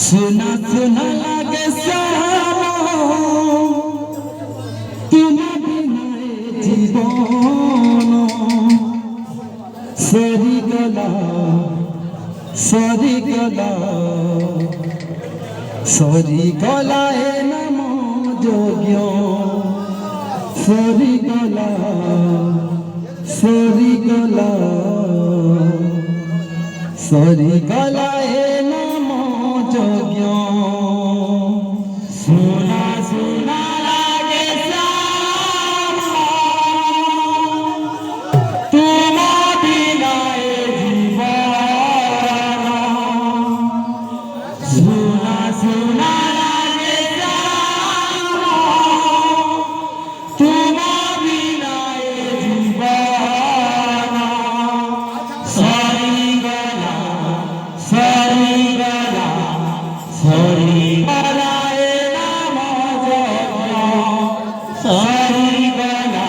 सुना सुना लागे तुम बिना जीवन सरीगला सरीगला सरीगला ए नम जोग्य सरीगला सरीगला सरीगला ए नम जोग्य सुना सुना लागे तुम बिना जीवन सुना सुना लागे तुम बिना जीवन सरीगला सरीगला सरीगला ए नम जोग्य सरीगला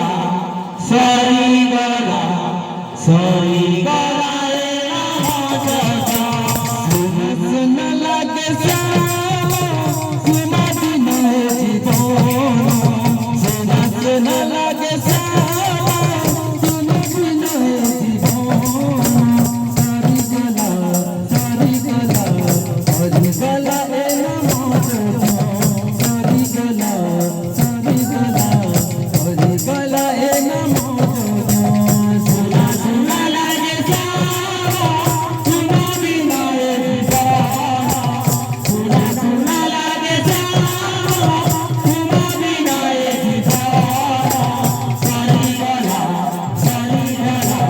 सरीगला सरीगला ए नम जोग्य सुना सुना लागे तुम बिना जीवन सुना सुना लागे तुम बिना जीवन सरीगला सरीगला सरीगला ए नम जोग्य सरीगला सरीगला सरीगला ए नम जोग्य सुना सुना लागे तुम बिना जीवन सुना सुना लागे तुम बिना जीवन सरीगला सरीगला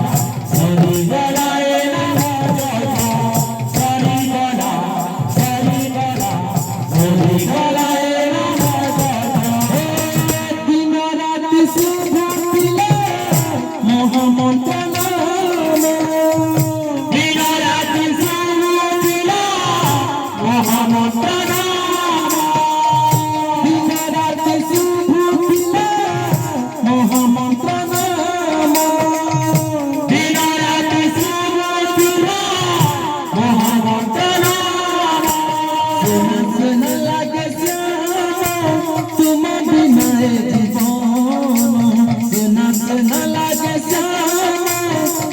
सरीगला ए नम जोग्य सरीगला सरीगला सरीगला ए नम जोग्य दिन राति शुभ पिले मोहम्मद नाम दिन राति शुभ पिले मोहम्मद नाम दिन राति शुभ पिले मोहम्मद नाम दिन राति शुभ पिले मोहम्मद नाम सुना सुना लागे तुम बिना जीवन सुना सुना लागे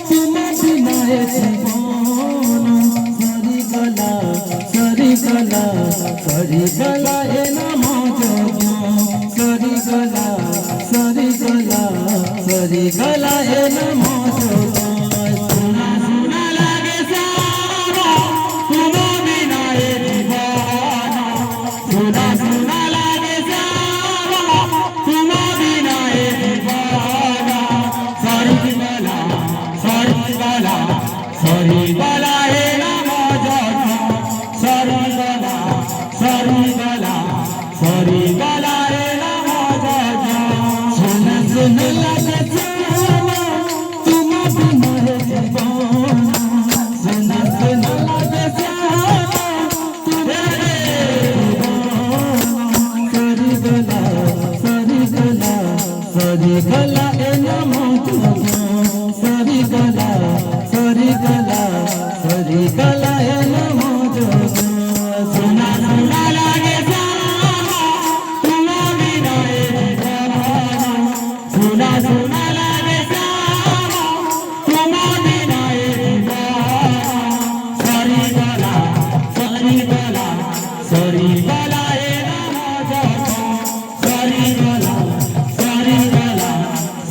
तुम बिना जीवन सरीगला सरीगला सरीगला ए नम जोग्य सरीगला सरीगला सरीगला ए नम जोग्य सुना सुना लागे तुम बिना जीवन सुना सुना लागे तुम बिना जीवन सरीगला सरीगला सरीगला ए नम जोग्य सरीगला सरीगला सरीगला ए नम जोग्य सुना सुना लागे तुम बिना जीवन सुना सुना लागे तुम सरीगला सरीगला सरीगला ए नम जोग्य सरीगला सरीगला सरीगला ए नम जोग्य सुना सुना लागे तुम बिना जीवन सुना सुना लागे तुम बिना जीवन सरीगला सरीगला सरीगला ए नम जोग्य सरीगला सरीगला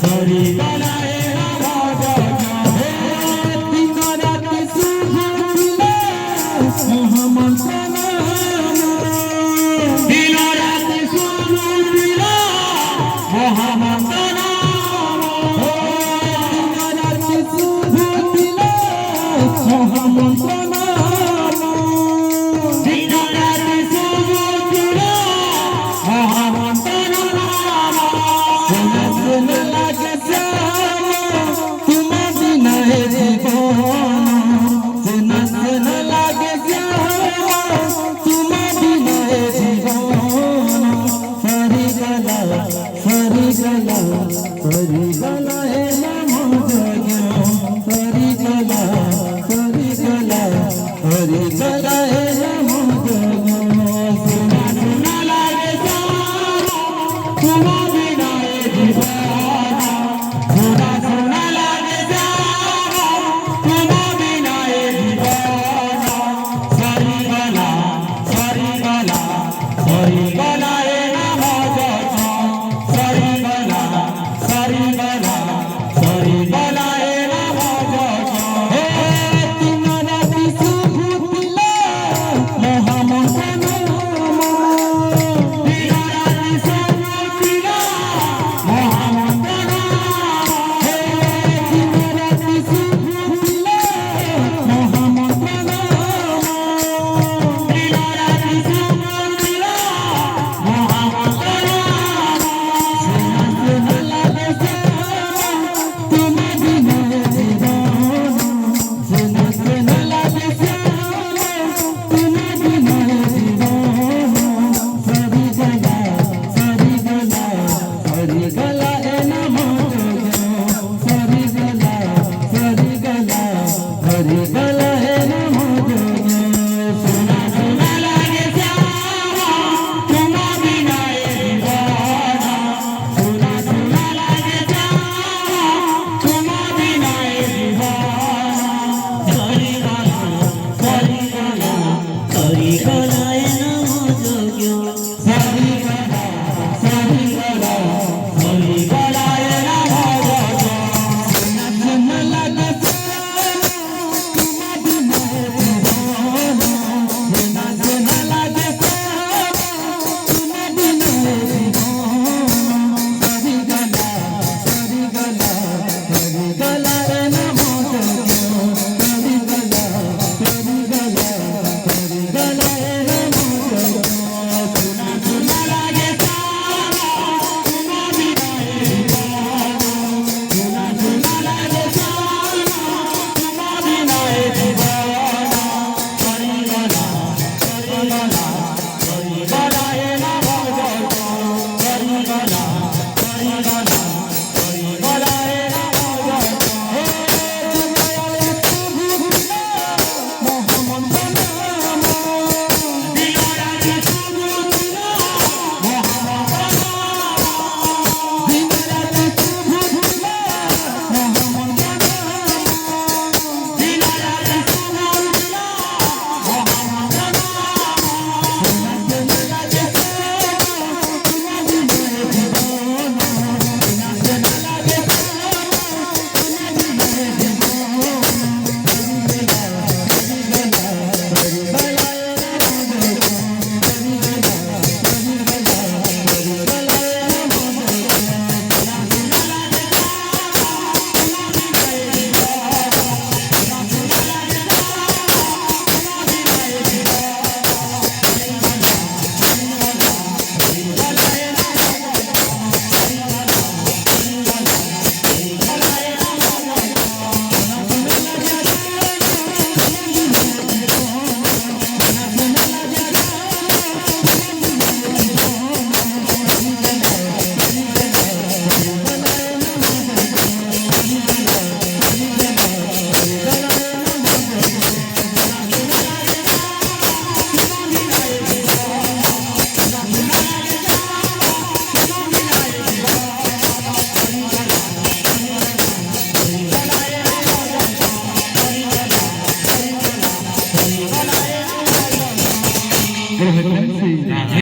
सरीगला ए नम जोग्य दिन राति शुभ पिले मोहम्मद नाम दिन राति शुभ पिले मोहम्मद नाम दिन राति शुभ पिले मोहम्मद नाम दिन राति शुभ पिले मोहम्मद नाम सुना सुना लागे तुम बिना जीवन सुना सुना लागे तुम बिना जीवन বের হয়ে গেলেন